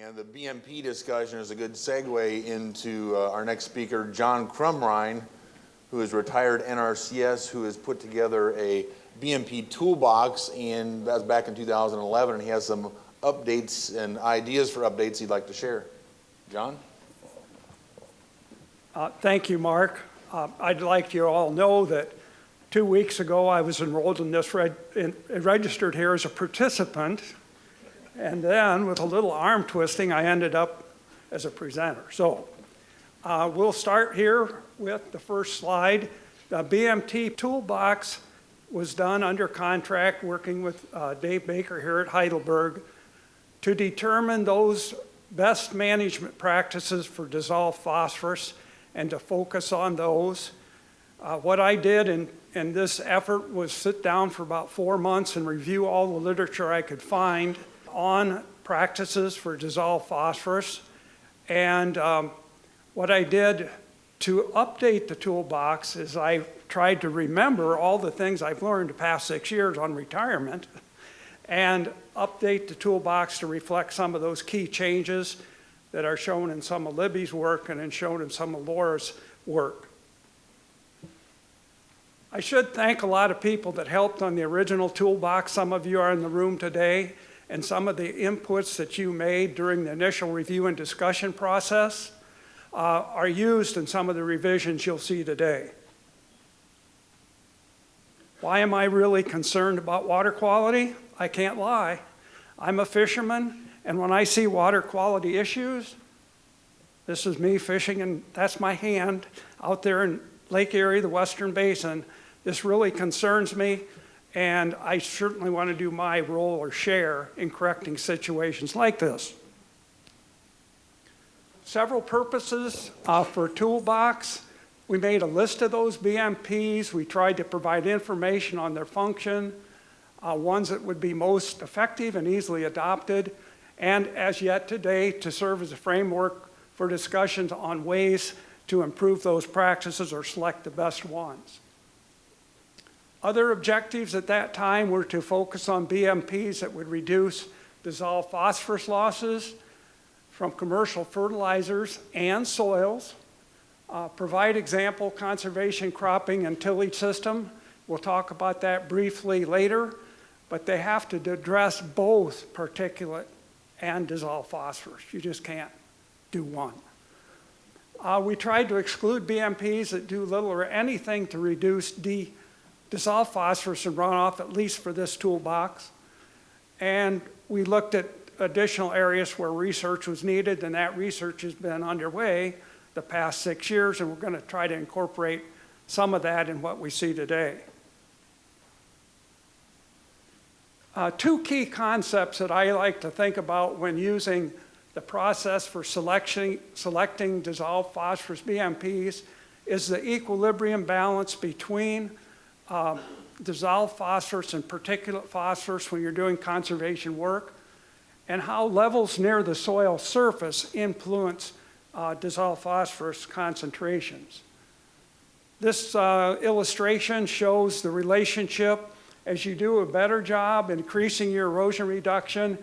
And the BMP discussion is a good segue into our next speaker, John Crumrine, who is retired NRCS, who has put together a BMP Toolbox, and that was back in 2011, and he has some updates and ideas for updates he'd like to share. John? Thank you, Mark. I'd like you all know that 2 weeks ago I was enrolled in this, registered here as a participant, and then with a little arm twisting I ended up as a presenter. So we'll start here with the first slide. The BMP Toolbox was done under contract working with Dave Baker here at Heidelberg to determine those best management practices for dissolved phosphorus and to focus on those. What I did in this effort was sit down for about 4 months and review all the literature I could find on practices for dissolved phosphorus. And what I did to update the toolbox is I tried to remember all the things I've learned the past 6 years on retirement and update the toolbox to reflect some of those key changes that are shown in some of Libby's work and then shown in some of Laura's work. I should thank a lot of people that helped on the original toolbox. Some of you are in the room today, and some of the inputs that you made during the initial review and discussion process are used in some of the revisions you'll see today. Why am I really concerned about water quality? I can't lie. I'm a fisherman, and when I see water quality issues, this is me fishing, and that's my hand out there in Lake Erie, the Western Basin. This really concerns me, and I certainly want to do my role or share in correcting situations like this. Several purposes for Toolbox. We made a list of those BMPs. We tried to provide information on their function, ones that would be most effective and easily adopted, and as yet today to serve as a framework for discussions on ways to improve those practices or select the best ones. Other objectives at that time were to focus on BMPs that would reduce dissolved phosphorus losses from commercial fertilizers and soils, provide example conservation cropping and tillage system. We'll talk about that briefly later, but they have to address both particulate and dissolved phosphorus. You just can't do one. We tried to exclude BMPs that do little or anything to reduce dissolved phosphorus and runoff, at least for this toolbox. And we looked at additional areas where research was needed, and that research has been underway the past 6 years, and we're going to try to incorporate some of that in what we see today. Two key concepts that I like to think about when using the process for selecting dissolved phosphorus BMPs is the equilibrium balance between dissolved phosphorus and particulate phosphorus when you're doing conservation work, and how levels near the soil surface influence dissolved phosphorus concentrations. This illustration shows the relationship. As you do a better job increasing your erosion reduction,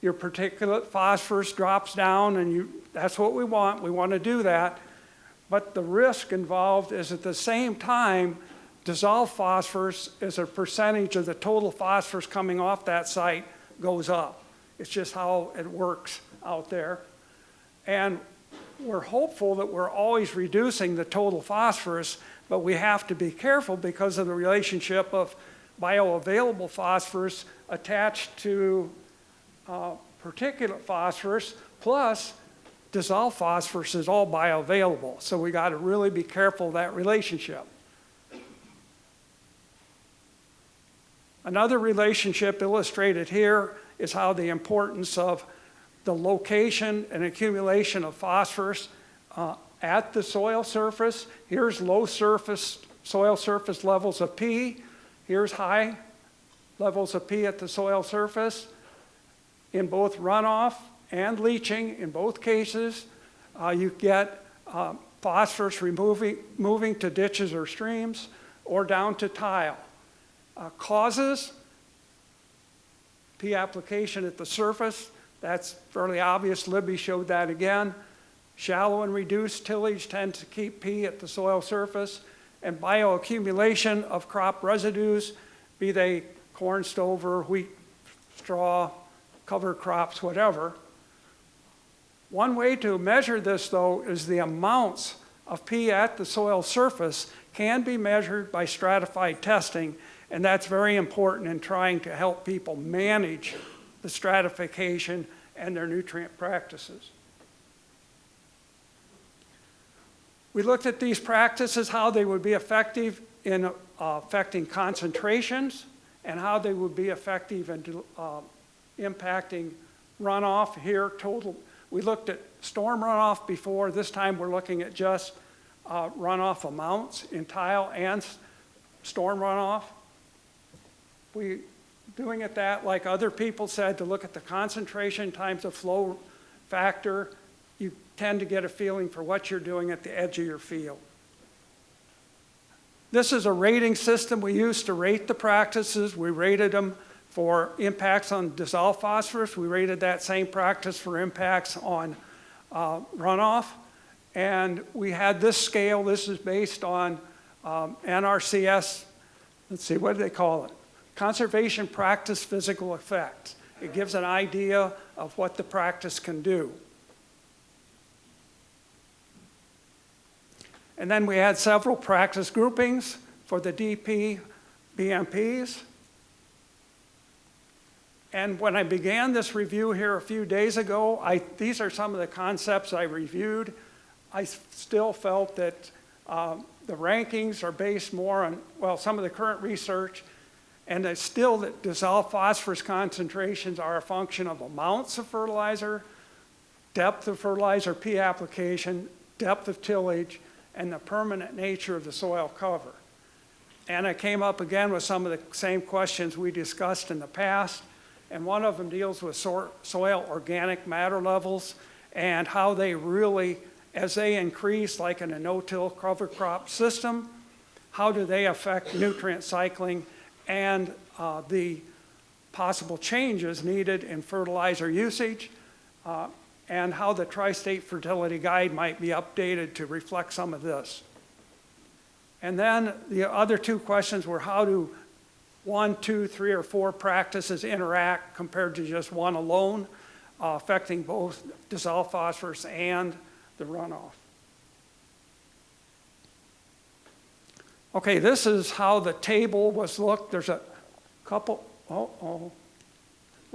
your particulate phosphorus drops down, and that's what we want. We want to do that. But the risk involved is at the same time, dissolved phosphorus as a percentage of the total phosphorus coming off that site goes up. It's just how it works out there. And we're hopeful that we're always reducing the total phosphorus, but we have to be careful because of the relationship of bioavailable phosphorus attached to particulate phosphorus, plus dissolved phosphorus is all bioavailable. So we got to really be careful of that relationship. Another relationship illustrated here is how the importance of the location and accumulation of phosphorus at the soil surface. Here's low soil surface levels of P. Here's high levels of P at the soil surface. In both runoff and leaching, in both cases, you get phosphorus moving to ditches or streams or down to tile. Causes, P application at the surface, That's fairly obvious. Libby showed that again. Shallow and reduced tillage tend to keep P at the soil surface, and bioaccumulation of crop residues, be they corn, stover, wheat, straw, cover crops, whatever. One way to measure this, though, is the amounts of P at the soil surface can be measured by stratified testing, and that's very important in trying to help people manage the stratification and their nutrient practices. We looked at these practices, how they would be effective in affecting concentrations and how they would be effective in impacting runoff here total. We looked at storm runoff before. This time we're looking at just runoff amounts in tile and storm runoff. We doing it that, like other people said, to look at the concentration times the flow factor. You tend to get a feeling for what you're doing at the edge of your field. This is a rating system we use to rate the practices. We rated them for impacts on dissolved phosphorus. We rated that same practice for impacts on runoff. And we had this scale. This is based on NRCS, let's see, what do they call it? Conservation Practice Physical Effects. It gives an idea of what the practice can do. And then we had several practice groupings for the DP BMPs. And when I began this review here a few days ago, these are some of the concepts I reviewed. I still felt that the rankings are based more on, well, some of the current research, and it's still that dissolved phosphorus concentrations are a function of amounts of fertilizer, depth of fertilizer P application, depth of tillage, and the permanent nature of the soil cover. And I came up again with some of the same questions we discussed in the past, and one of them deals with soil organic matter levels and how they really, as they increase, like in a no-till cover crop system, how do they affect nutrient cycling and the possible changes needed in fertilizer usage, and how the Tri-State Fertility Guide might be updated to reflect some of this. And then the other two questions were how do 1, 2, 3, or 4 practices interact compared to just one alone, affecting both dissolved phosphorus and the runoff. Okay, this is how the table was looked. There's a couple, Well,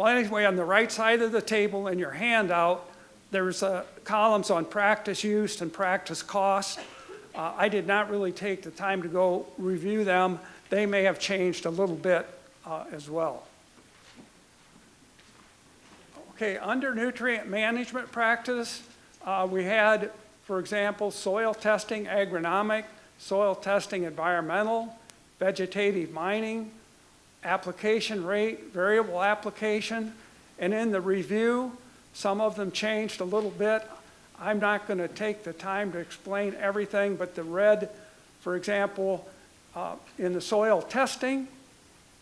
anyway, on the right side of the table in your handout, there's columns on practice use and practice cost. I did not really take the time to go review them. They may have changed a little bit as well. Okay, under nutrient management practice, we had, for example, soil testing agronomic, soil testing environmental, vegetative mining, application rate, variable application, and in the review, some of them changed a little bit. I'm not going to take the time to explain everything, but the red, for example, in the soil testing,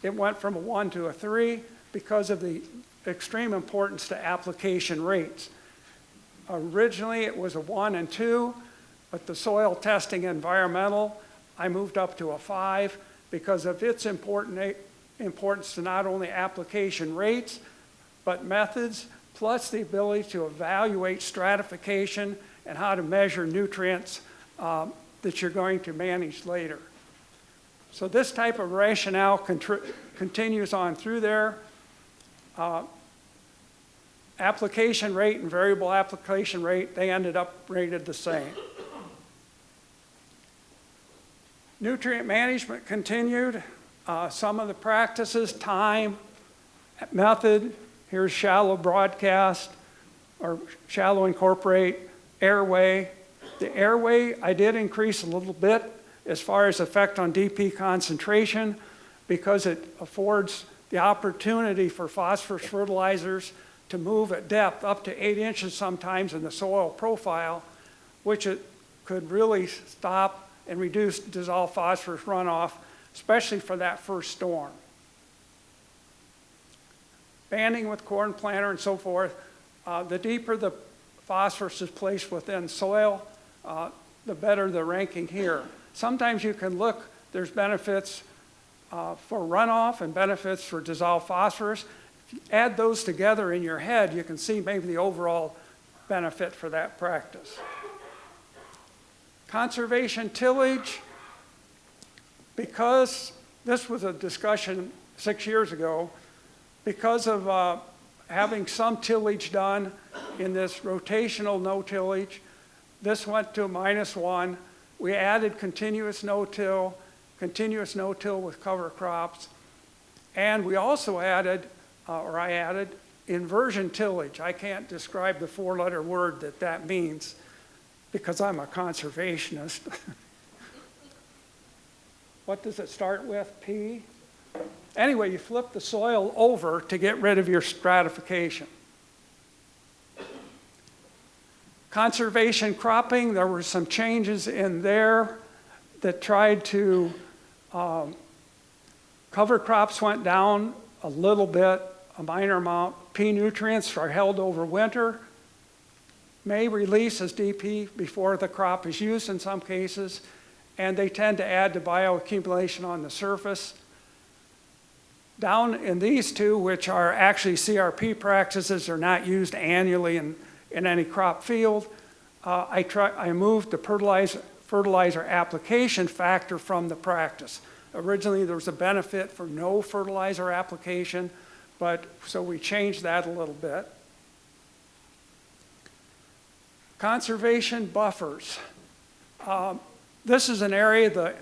it went from a 1 to a 3 because of the extreme importance to application rates. Originally, it was a 1 and 2, but the soil testing environmental, I moved up to a 5 because of its importance to not only application rates, but methods, plus the ability to evaluate stratification and how to measure nutrients that you're going to manage later. So this type of rationale continues on through there. Application rate and variable application rate, they ended up rated the same. Nutrient management continued. Some of the practices, time, method, here's shallow broadcast, or shallow incorporate, airway. The airway, I did increase a little bit as far as effect on DP concentration because it affords the opportunity for phosphorus fertilizers to move at depth up to 8 inches sometimes in the soil profile, which it could really stop and reduce dissolved phosphorus runoff, especially for that first storm. Banding with corn planter and so forth, The deeper the phosphorus is placed within soil, the better the ranking here. Sometimes you can look, there's benefits for runoff and benefits for dissolved phosphorus. If you add those together in your head, you can see maybe the overall benefit for that practice. Conservation tillage, because this was a discussion 6 years ago, because of having some tillage done in this rotational no tillage, this went to -1. We added continuous no-till with cover crops, and we also added, I added, inversion tillage. I can't describe the 4-letter word that means because I'm a conservationist. What does it start with? P? Anyway, you flip the soil over to get rid of your stratification. Conservation cropping, there were some changes in there that tried to, cover crops went down a little bit, a minor amount. P nutrients are held over winter, may release as DP before the crop is used in some cases, and they tend to add to bioaccumulation on the surface. Down in these two, which are actually CRP practices, are not used annually in any crop field, I moved the fertilizer application factor from the practice. Originally, there was a benefit for no fertilizer application, so we changed that a little bit. Conservation buffers. This is an area that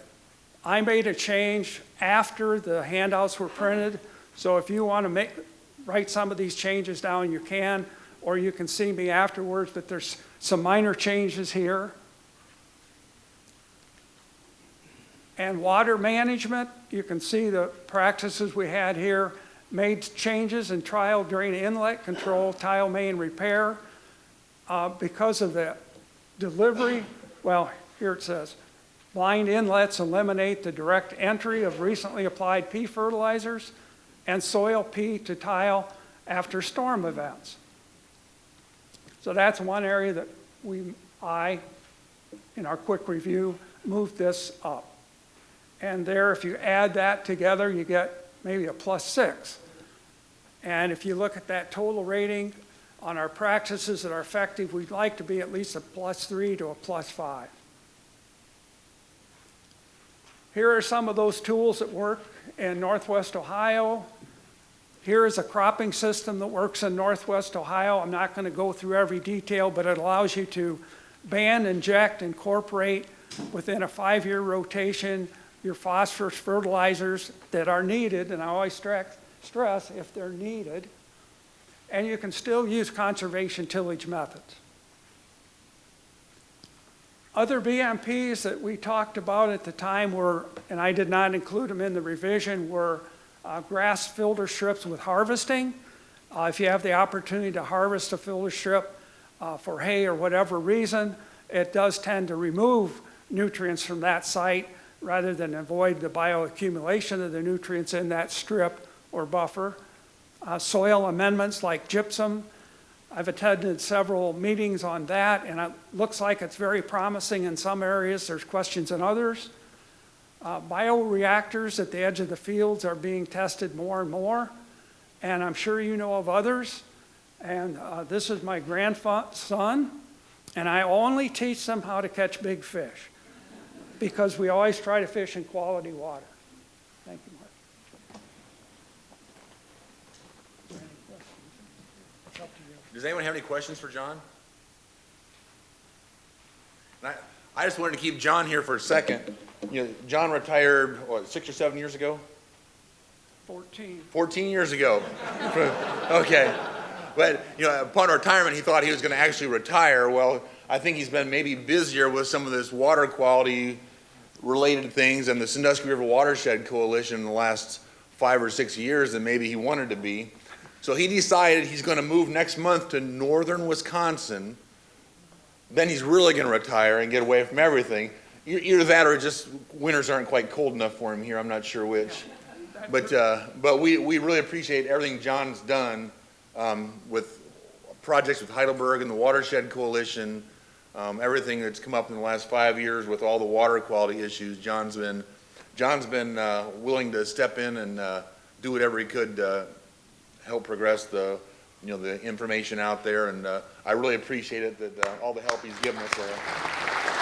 I made a change after the handouts were printed. So if you want to write some of these changes down, you can, or you can see me afterwards, but there's some minor changes here. And water management, you can see the practices we had here, made changes in trial drain inlet control, tile main repair. Because of the delivery, well, here it says, blind inlets eliminate the direct entry of recently applied P fertilizers and soil P to tile after storm events. So that's one area that in our quick review, moved this up. And there, if you add that together, you get maybe a +6. And if you look at that total rating on our practices that are effective, we'd like to be at least a +3 to a +5. Here are some of those tools that work in Northwest Ohio. Here is a cropping system that works in Northwest Ohio. I'm not going to go through every detail, but it allows you to band, inject, incorporate within a 5-year rotation your phosphorus fertilizers that are needed, and I always stress if they're needed, and you can still use conservation tillage methods. Other BMPs that we talked about at the time were, and I did not include them in the revision, were grass filter strips with harvesting. If you have the opportunity to harvest a filter strip for hay or whatever reason, it does tend to remove nutrients from that site rather than avoid the bioaccumulation of the nutrients in that strip or buffer. Soil amendments like gypsum. I've attended several meetings on that, and it looks like it's very promising in some areas. There's questions in others. Bioreactors at the edge of the fields are being tested more and more, and I'm sure you know of others. And this is my grandson, and I only teach them how to catch big fish because we always try to fish in quality water. Thank you, Mark. Does anyone have any questions for John? And I just wanted to keep John here for a second. You know, John retired, what, 6 or 7 years ago? 14. 14 years ago. Okay. But, you know, upon retirement, he thought he was going to actually retire. Well, I think he's been maybe busier with some of this water quality related things and the Sandusky River Watershed Coalition in the last 5 or 6 years than maybe he wanted to be. So he decided he's going to move next month to northern Wisconsin. Then he's really going to retire and get away from everything. Either that or just winters aren't quite cold enough for him here. I'm not sure which. But we really appreciate everything John's done with projects with Heidelberg and the Watershed Coalition, everything that's come up in the last 5 years with all the water quality issues. John's been willing to step in and do whatever he could to help progress the information out there, and I really appreciate it, that all the help he's given us.